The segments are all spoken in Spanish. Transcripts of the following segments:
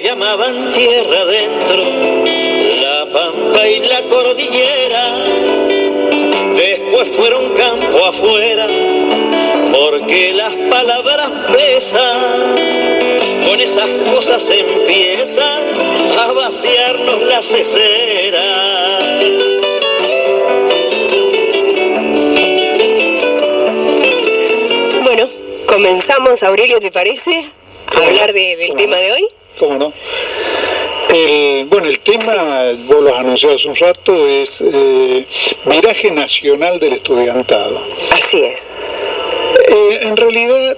llamaban tierra adentro, la pampa y la cordillera, después fueron campo afuera, porque las palabras pesan, con esas cosas empiezan a vaciarnos la cesera. Bueno, comenzamos, Aurelio, ¿te parece? A hablar del tema de hoy. ¿Cómo no? El tema, vos lo has anunciado hace un rato, es viraje nacional del estudiantado. Así es. En realidad,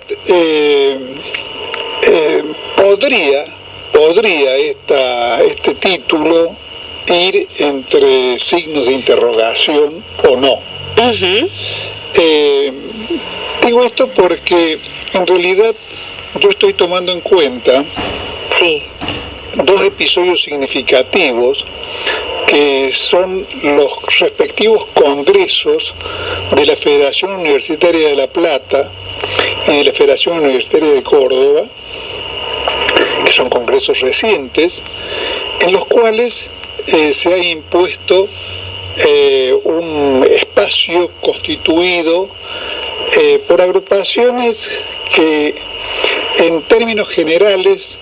podría este título ir entre signos de interrogación o no. Uh-huh. Digo esto porque en realidad yo estoy tomando en cuenta dos episodios significativos que son los respectivos congresos de la Federación Universitaria de La Plata y de la Federación Universitaria de Córdoba, que son congresos recientes, en los cuales se ha impuesto un espacio constituido por agrupaciones que en términos generales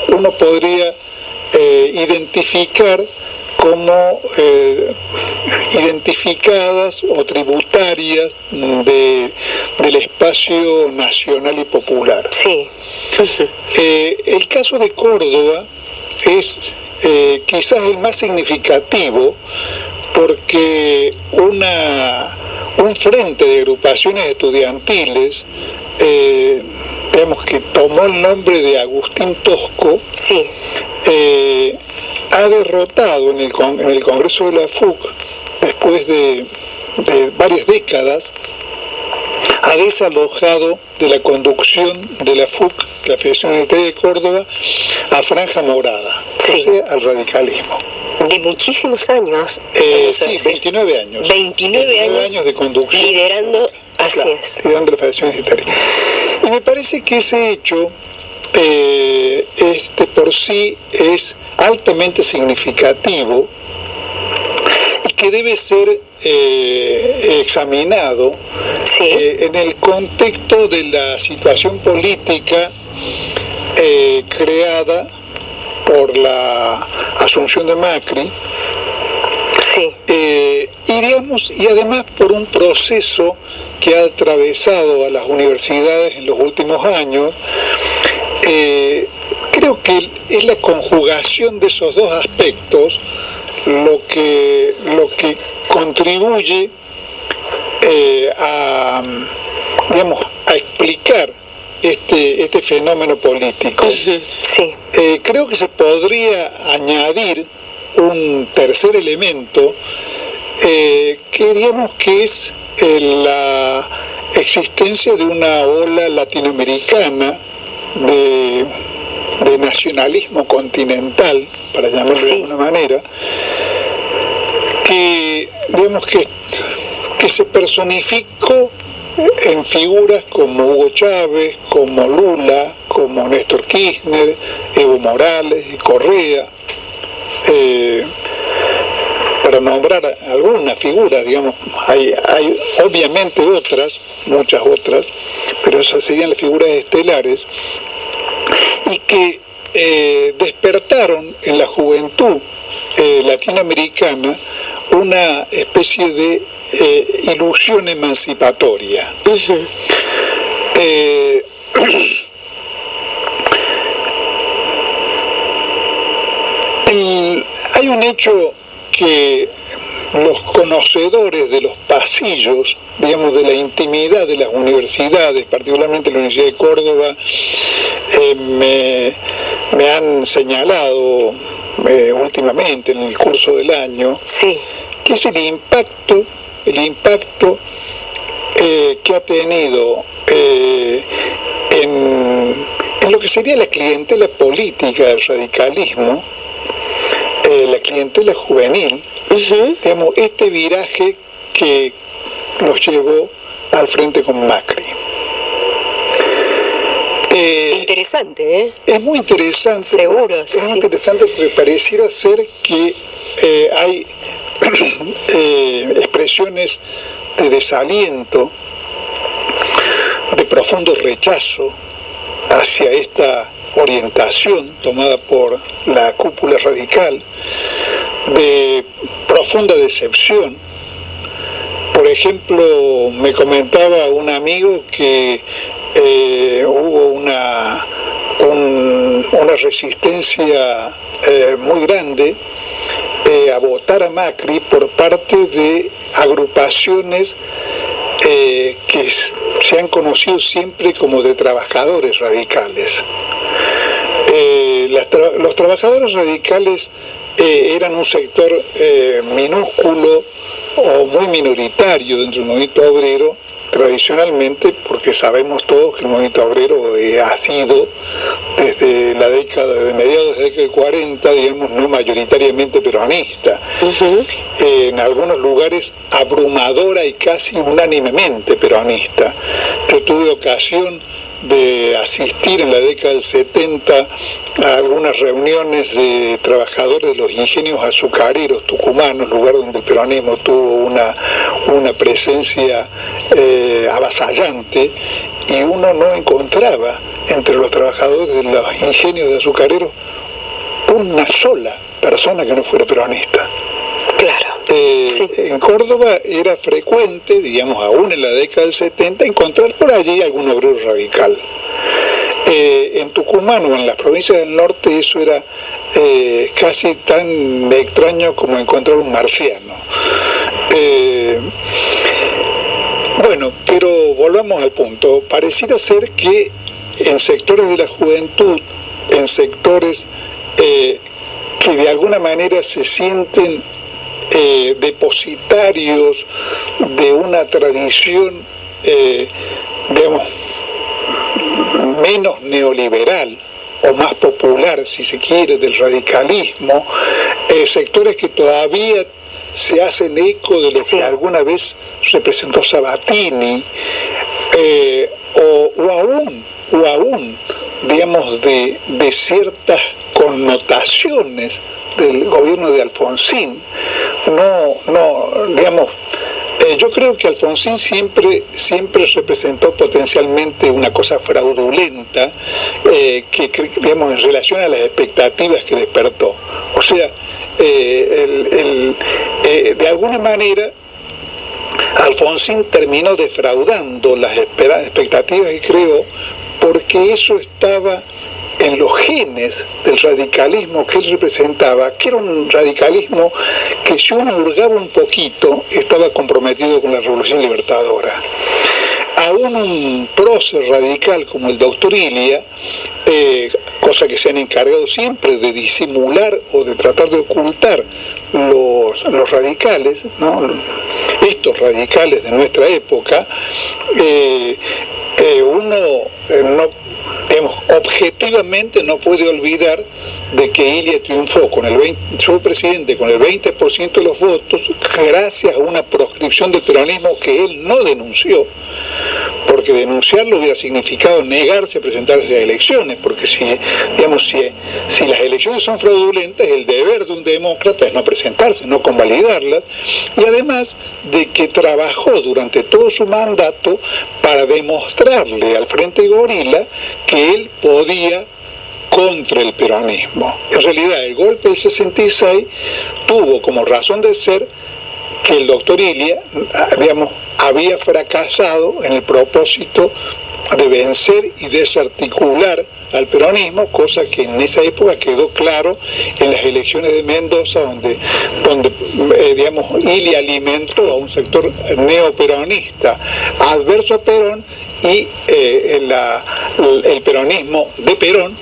uno podría identificar como identificadas o tributarias del espacio nacional y popular. Sí. El caso de Córdoba es quizás el más significativo porque un frente de agrupaciones estudiantiles que tomó el nombre de Agustín Tosco, ha derrotado en el Congreso de la FUC, después de varias décadas, ha desalojado de la conducción de la FUC, la Federación Universitaria de Córdoba, a Franja Morada, o sea, al radicalismo. De muchísimos años. 29 años. 29 años de conducción. Liderando, así es. Liderando la Federación Universitaria. Y me parece que ese hecho, por sí, es altamente significativo y que debe ser examinado en el contexto de la situación política creada por la asunción de Macri, y además por un proceso que ha atravesado a las universidades en los últimos años. Creo que es la conjugación de esos dos aspectos lo que contribuye a explicar este fenómeno político. Creo que se podría añadir un tercer elemento que es la existencia de una ola latinoamericana de nacionalismo continental, para llamarlo de alguna manera, que se personificó en figuras como Hugo Chávez, como Lula, como Néstor Kirchner, Evo Morales y Correa, para nombrar algunas figuras. Hay obviamente muchas otras, pero esas serían las figuras estelares, y que despertaron en la juventud latinoamericana una especie de ilusión emancipatoria. Hay un hecho que los conocedores de los pasillos, de la intimidad de las universidades, particularmente la Universidad de Córdoba, me han señalado últimamente en el curso del año, que es el impacto que ha tenido en lo que sería la clientela política del radicalismo, la clientela juvenil, este viraje que los llevó al frente con Macri. Interesante, ¿eh? Es muy interesante. Seguro, es muy interesante porque pareciera ser que hay expresiones de desaliento, de profundo rechazo hacia esta orientación tomada por la cúpula radical, de profunda decepción. Por ejemplo, me comentaba un amigo que hubo una resistencia muy grande a votar a Macri por parte de agrupaciones que se han conocido siempre como de trabajadores radicales. Los trabajadores radicales eran un sector minúsculo o muy minoritario dentro del movimiento obrero, tradicionalmente, porque sabemos todos que el movimiento obrero ha sido desde la década de mediados de la década del 40, digamos, no mayoritariamente peronista. En algunos lugares abrumadora y casi unánimemente peronista. Yo tuve ocasión de asistir en la década del 70 a algunas reuniones de trabajadores de los ingenios azucareros tucumanos, lugar donde el peronismo tuvo una presencia avasallante, y uno no encontraba entre los trabajadores de los ingenios de azucareros una sola persona que no fuera peronista. Claro. Sí. En Córdoba era frecuente, digamos, aún en la década del 70, encontrar por allí algún obrero radical. En Tucumán o en las provincias del norte eso era casi tan extraño como encontrar un marciano. Bueno, pero volvamos al punto. Pareciera ser que en sectores de la juventud, en sectores que de alguna manera se sienten depositarios de una tradición, digamos, menos neoliberal o más popular, si se quiere, del radicalismo, sectores que todavía se hacen eco de lo que alguna vez representó Sabatini, o aún, digamos, de ciertas connotaciones del gobierno de Alfonsín. Digamos, yo creo que Alfonsín siempre representó potencialmente una cosa fraudulenta, que, digamos, en relación a las expectativas que despertó. O sea, de alguna manera Alfonsín terminó defraudando las expectativas que creó, porque eso estaba en los genes del radicalismo que él representaba, que era un radicalismo que, si uno hurgaba un poquito, estaba comprometido con la Revolución Libertadora. Aún un prócer radical como el doctor Ilia, cosa que se han encargado siempre de disimular o de tratar de ocultar los radicales, ¿no? Estos radicales de nuestra época, uno no, digamos, objetivamente no puede olvidar de que Ilia triunfó fue presidente con el 20% de los votos gracias a una proscripción del peronismo que él no denunció, porque denunciarlo hubiera significado negarse a presentarse a elecciones, porque si las elecciones son fraudulentas, el deber de un demócrata es no presentarse, no convalidarlas, y además de que trabajó durante todo su mandato para demostrarle al Frente Gorila que él podía contra el peronismo. En realidad, el golpe del 66 tuvo como razón de ser que el doctor Ilia, digamos, había fracasado en el propósito de vencer y desarticular al peronismo, cosa que en esa época quedó claro en las elecciones de Mendoza, donde digamos, Ilia alimentó a un sector neoperonista adverso a Perón, y el peronismo de Perón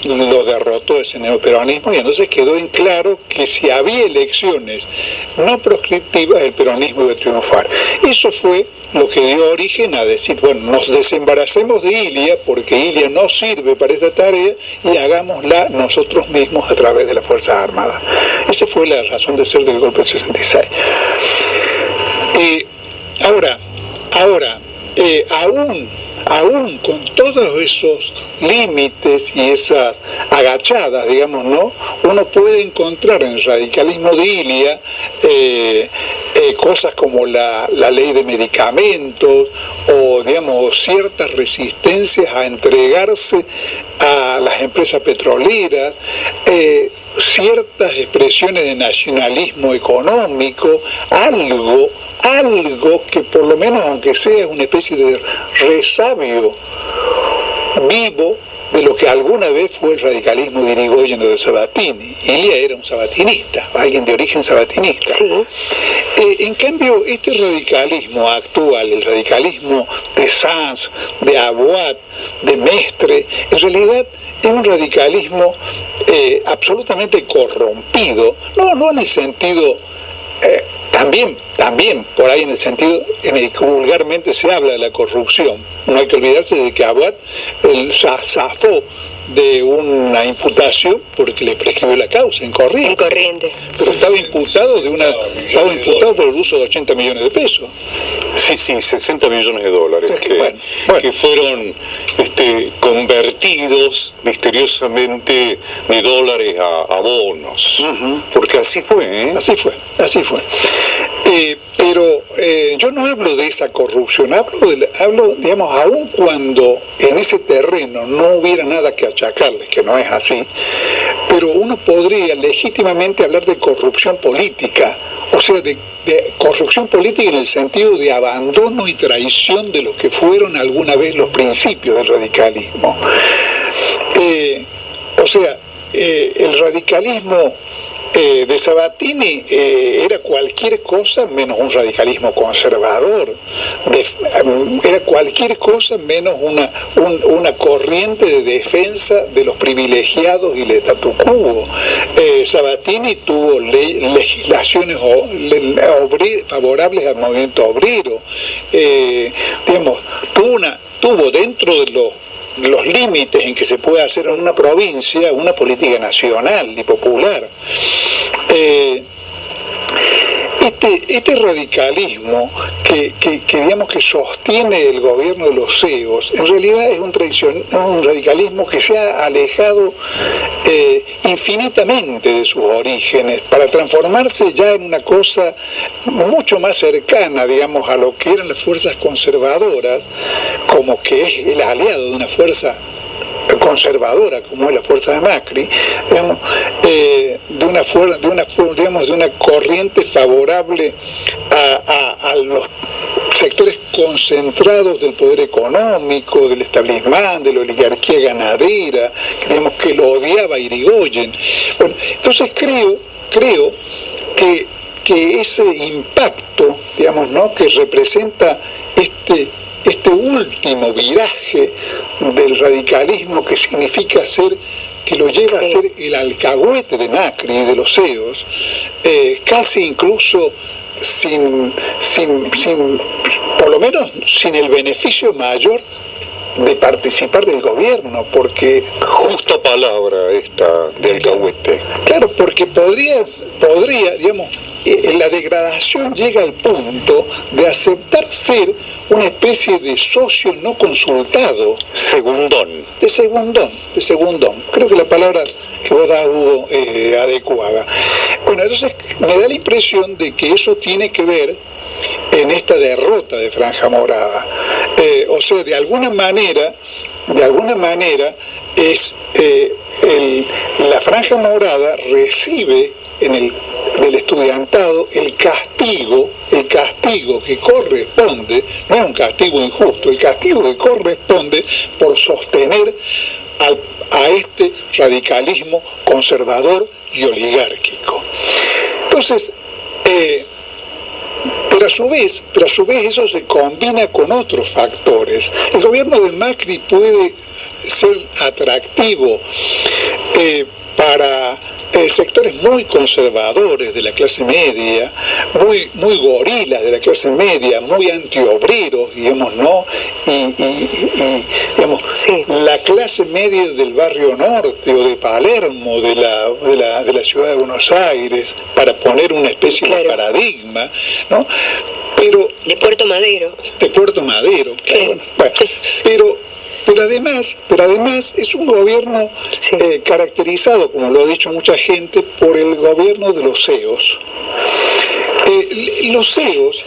lo derrotó ese neoperonismo, y entonces quedó en claro que si había elecciones no proscriptivas, el peronismo iba a triunfar. Eso fue lo que dio origen a decir, bueno, nos desembaracemos de Ilia, porque Ilia no sirve para esta tarea, y hagámosla nosotros mismos a través de las Fuerzas Armadas. Esa fue la razón de ser del golpe del 66. Ahora, aún con todos esos límites y esas agachadas, digamos, ¿no? Uno puede encontrar en el radicalismo de Ilia cosas como la ley de medicamentos o, digamos, ciertas resistencias a entregarse a las empresas petroleras, ciertas expresiones de nacionalismo económico, algo que por lo menos, aunque sea una especie de resabio vivo de lo que alguna vez fue el radicalismo de Irigoyen o de Sabatini. Ilia era un sabatinista, alguien de origen sabatinista. Sí. En cambio, este radicalismo actual, el radicalismo de Sanz, de Abuat, de Mestre, en realidad es un radicalismo absolutamente corrompido, no en el sentido... También, por ahí en el sentido en el que vulgarmente se habla de la corrupción. No hay que olvidarse de que Abuat zafó de una imputación porque le prescribió la causa en Corrientes. Pero estaba imputado por el uso de 80 millones de pesos. Sí, 60 millones de dólares que fueron convertidos misteriosamente de dólares a bonos. Porque así fue, ¿eh? Así fue. Pero yo no hablo de esa corrupción, hablo, digamos, aun cuando en ese terreno no hubiera nada que achacarles, que no es así, pero uno podría legítimamente hablar de corrupción política, o sea, de corrupción política en el sentido de abandono y traición de lo que fueron alguna vez los principios del radicalismo. El radicalismo de Sabatini era cualquier cosa menos un radicalismo conservador, era cualquier cosa menos una corriente de defensa de los privilegiados y el statu quo. Sabatini tuvo legislaciones favorables al movimiento obrero, tuvo dentro de los límites en que se puede hacer en una provincia una política nacional y popular. Este radicalismo que digamos que sostiene el gobierno de los CEOs, en realidad es un radicalismo que se ha alejado infinitamente de sus orígenes para transformarse ya en una cosa mucho más cercana, digamos, a lo que eran las fuerzas conservadoras, como que es el aliado de una fuerza conservadora como es la fuerza de Macri, digamos, de una corriente favorable a los sectores concentrados del poder económico, del establishment, de la oligarquía ganadera, digamos, que lo odiaba Irigoyen. Bueno, entonces creo que ese impacto, digamos, ¿no?, que representa este último viraje del radicalismo, que significa que lo lleva a ser el alcahuete de Macri y de los CEOs, casi incluso por lo menos sin el beneficio mayor de participar del gobierno, porque... Justa palabra esta de alcahuete. Claro, porque podría, digamos, la degradación llega al punto de aceptar ser una especie de socio no consultado. De segundón. Creo que la palabra que vos das, Hugo, adecuada. Bueno, entonces me da la impresión de que eso tiene que ver en esta derrota de Franja Morada. O sea, de alguna manera es la Franja Morada recibe del estudiantado el castigo que corresponde, no es un castigo injusto, el castigo que corresponde por sostener a este radicalismo conservador y oligárquico. Entonces, pero a su vez eso se combina con otros factores. El gobierno de Macri puede ser atractivo para sectores muy conservadores de la clase media, muy gorilas de la clase media, muy antiobreros, digamos, ¿no? Y digamos, la clase media del barrio norte o de Palermo, de la ciudad de Buenos Aires, para poner una especie de paradigma, ¿no? Pero de Puerto Madero, claro. Bueno, Pero además es un gobierno caracterizado, como lo ha dicho mucha gente, por el gobierno de los CEOs. Los CEOs,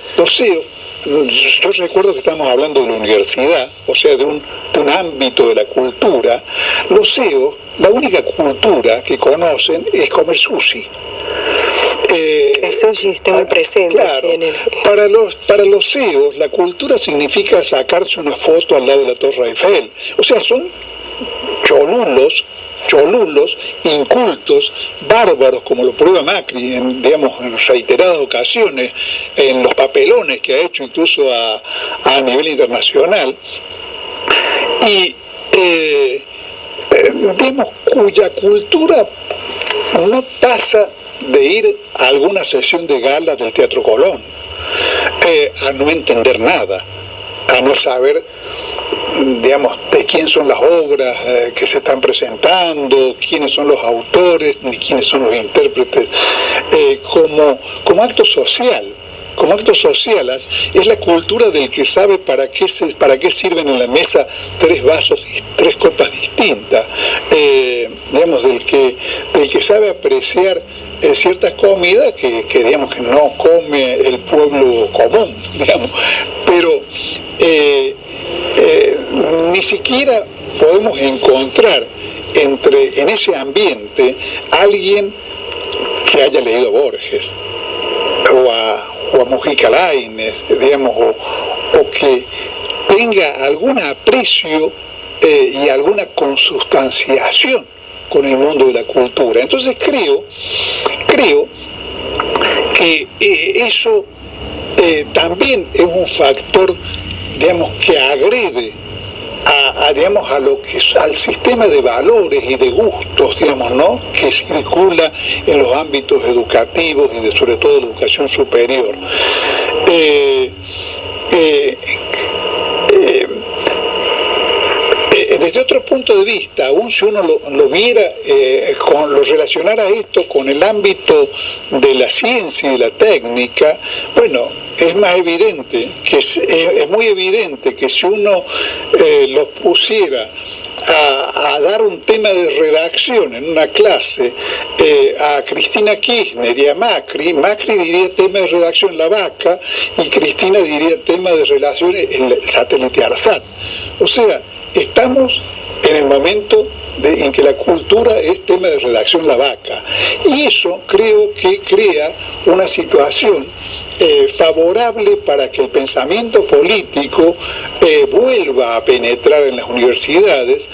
yo recuerdo que estamos hablando de la universidad, o sea, de un ámbito de la cultura. Los CEOs, la única cultura que conocen es comer sushi. El sushi está muy presente. Claro, sí, en el... para los CEOs, la cultura significa sacarse una foto al lado de la Torre Eiffel. O sea, son cholulos, incultos, bárbaros, como lo prueba Macri en reiteradas ocasiones, en los papelones que ha hecho incluso a nivel internacional, y cuya cultura no pasa de ir a alguna sesión de gala del Teatro Colón, a no entender nada, a no saber de quién son las obras que se están presentando, quiénes son los autores, ni quiénes son los intérpretes, como acto social. Como acto social, es la cultura del que sabe para qué sirven en la mesa tres copas distintas, del que sabe apreciar ciertas comidas que digamos que no come el pueblo común, pero ni siquiera podemos encontrar en ese ambiente alguien que haya leído a Borges o a Mujica Lainez, o que tenga algún aprecio y alguna consustanciación con el mundo de la cultura. Entonces creo que eso también es un factor, que agrede al sistema de valores y de gustos, que circula en los ámbitos educativos y sobre todo de educación superior. Desde otro punto de vista, aún si uno lo viera, lo relacionara esto con el ámbito de la ciencia y de la técnica, es más evidente, es muy evidente que si uno los pusiera a dar un tema de redacción en una clase a Cristina Kirchner y a Macri diría tema de redacción La Vaca y Cristina diría tema de relaciones el satélite ARSAT. O sea, estamos en el momento en que la cultura es tema de redacción La Vaca, y eso creo que crea una situación favorable para que el pensamiento político vuelva a penetrar en las universidades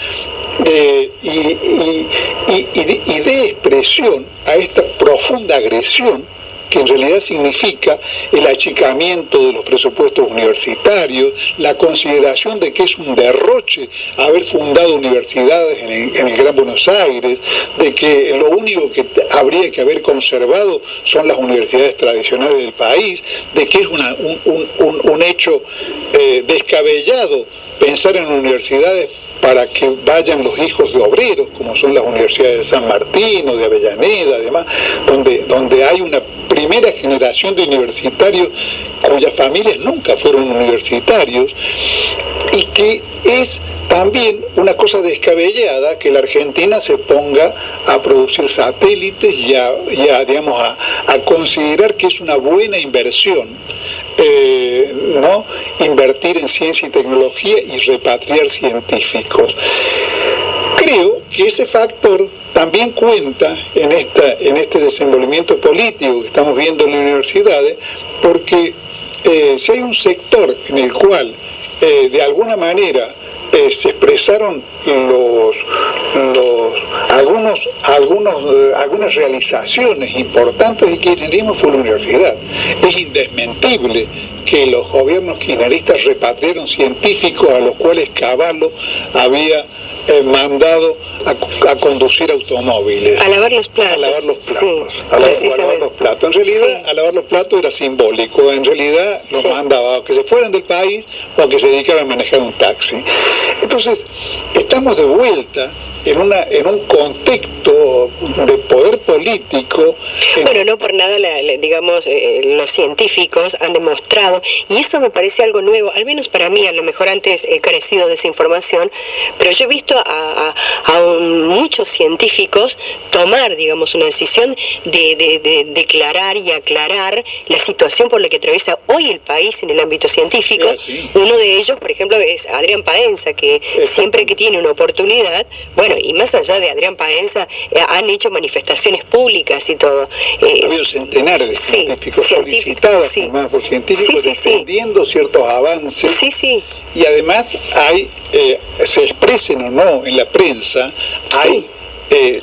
y dé expresión a esta profunda agresión que en realidad significa el achicamiento de los presupuestos universitarios, la consideración de que es un derroche haber fundado universidades en el Gran Buenos Aires, de que lo único que habría que haber conservado son las universidades tradicionales del país, de que es un hecho descabellado pensar en universidades para que vayan los hijos de obreros, como son las universidades de San Martín o de Avellaneda, además, donde hay una primera generación de universitarios cuyas familias nunca fueron universitarios, y que es también una cosa descabellada que la Argentina se ponga a producir satélites y a considerar que es una buena inversión invertir en ciencia y tecnología y repatriar científicos. Creo que ese factor también cuenta en este desenvolvimiento político que estamos viendo en las universidades, porque si hay un sector en el cual de alguna manera se expresaron algunas realizaciones importantes del kirchnerismo, fue la universidad. Es indesmentible que los gobiernos kirchneristas repatriaron científicos a los cuales Cavallo había mandado a conducir automóviles. A lavar los platos. A lavar los platos. Sí, a lavar los platos. En realidad, a lavar los platos era simbólico. En realidad, los mandaba a que se fueran del país o a que se dedicaran a manejar un taxi. Entonces, estamos de vuelta en un contexto de poder político. Bueno, no por nada, digamos, los científicos han demostrado, y eso me parece algo nuevo, al menos para mí. A lo mejor antes he carecido de esa información, pero yo he visto a muchos científicos tomar, digamos, una decisión de declarar y aclarar la situación por la que atraviesa hoy el país en el ámbito científico. Sí. Uno de ellos, por ejemplo, es Adrián Paenza, que siempre que tiene una oportunidad, bueno, y más allá de Adrián Paenza, han hecho manifestaciones públicas y todo. Ha habido centenares de científicos solicitados por científicos defendiendo ciertos avances. Sí, sí. Y además hay, se expresen o no en la prensa, hay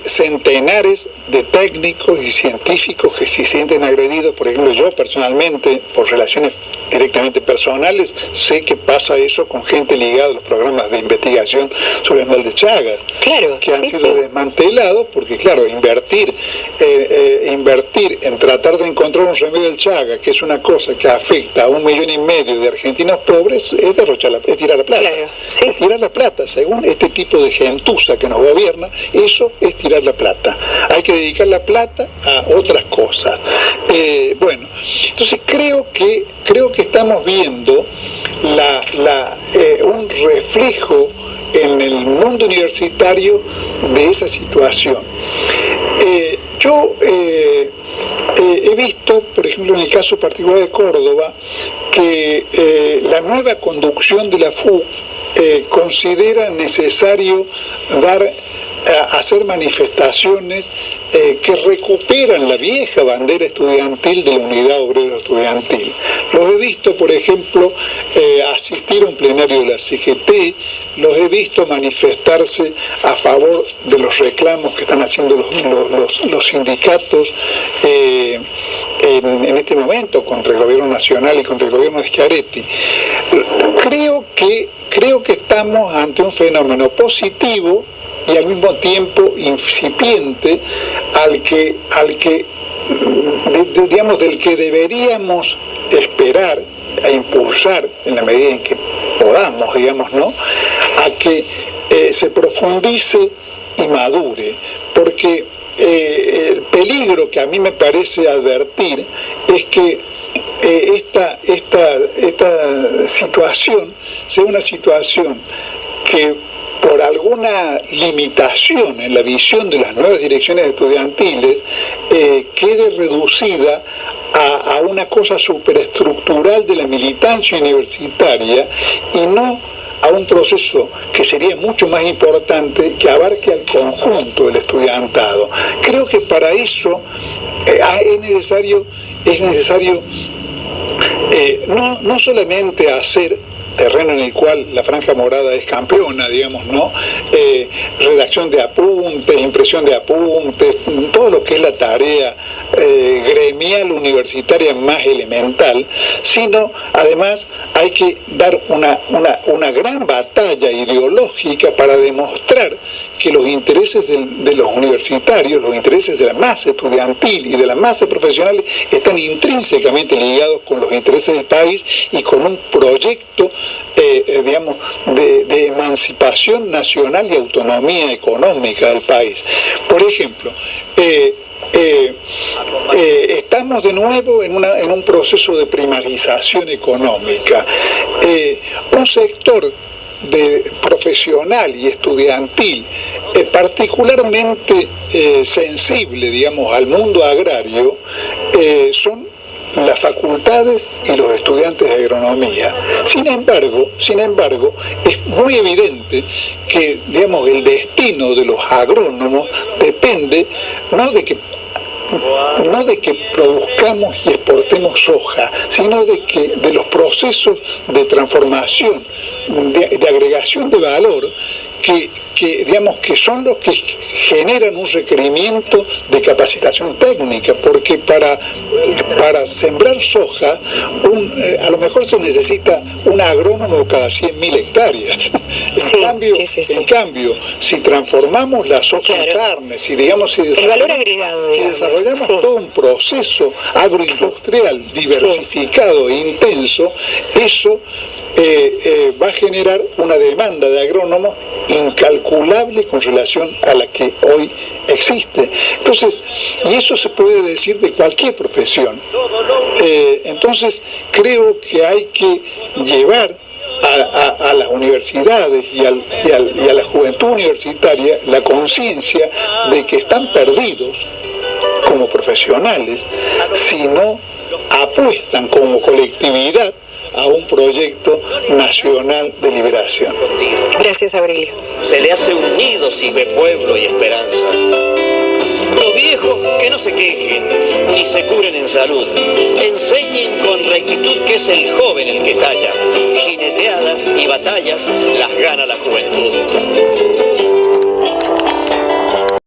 centenares de técnicos y científicos que se sienten agredidos. Por ejemplo, yo personalmente, por relaciones directamente personales, sé que pasa eso con gente ligada a los programas de investigación sobre el mal de Chagas, que han sido desmantelados, porque claro, invertir en tratar de encontrar un remedio del Chagas, que es una cosa que afecta a 1,5 millones de argentinos pobres, es tirar la plata. Es tirar la plata. Según este tipo de gentuza que nos gobierna, eso es tirar la plata. Hay que dedicar la plata a otras cosas. Bueno, entonces creo que estamos viendo un reflejo en el mundo universitario de esa situación. Yo he visto, por ejemplo, en el caso particular de Córdoba, que la nueva conducción de la FUC considera necesario hacer manifestaciones que recuperan la vieja bandera estudiantil de la Unidad Obrera Estudiantil. Los he visto, por ejemplo, asistir a un plenario de la CGT, los he visto manifestarse a favor de los reclamos que están haciendo los sindicatos en este momento contra el gobierno nacional y contra el gobierno de Schiaretti. Creo que estamos ante un fenómeno positivo y al mismo tiempo incipiente del que deberíamos esperar a impulsar en la medida en que podamos, digamos, ¿no?, a que se profundice y madure, porque el peligro que a mí me parece advertir es que esta situación sea una situación que por alguna limitación en la visión de las nuevas direcciones estudiantiles quede reducida a una cosa superestructural de la militancia universitaria y no a un proceso que sería mucho más importante, que abarque al conjunto del estudiantado. Creo que para eso es necesario no solamente hacer terreno en el cual la Franja Morada es campeona, digamos, ¿no? Redacción de apuntes, impresión de apuntes, todo lo que es la tarea gremial universitaria más elemental, sino además hay que dar una gran batalla ideológica para demostrar que los intereses de los universitarios, los intereses de la masa estudiantil y de la masa profesional están intrínsecamente ligados con los intereses del país y con un proyecto de emancipación nacional y autonomía económica del país. Por ejemplo, estamos de nuevo en un proceso de primarización económica. Un sector profesional y estudiantil particularmente sensible, digamos, al mundo agrario, son las facultades y los estudiantes de agronomía. Sin embargo, es muy evidente que, digamos, el destino de los agrónomos depende no de que produzcamos y exportemos soja, sino de los procesos de transformación, de agregación de valor que digamos que son los que generan un requerimiento de capacitación técnica, porque para sembrar soja a lo mejor se necesita un agrónomo cada 100.000 hectáreas. En cambio, si transformamos la soja en carne, si el valor agregado, si desarrollamos todo un proceso agroindustrial diversificado e intenso, eso va a generar una demanda de agrónomos incalculable con relación a la que hoy existe. Entonces, y eso se puede decir de cualquier profesión. Entonces, creo que hay que llevar a las universidades y a la juventud universitaria la conciencia de que están perdidos como profesionales si no apuestan como colectividad a un proyecto nacional de liberación. Gracias, Aurelio. Se le hace un nido si ve pueblo y esperanza. Los viejos que no se quejen ni se curen en salud, enseñen con rectitud que es el joven el que talla. Jineteadas y batallas las gana la juventud.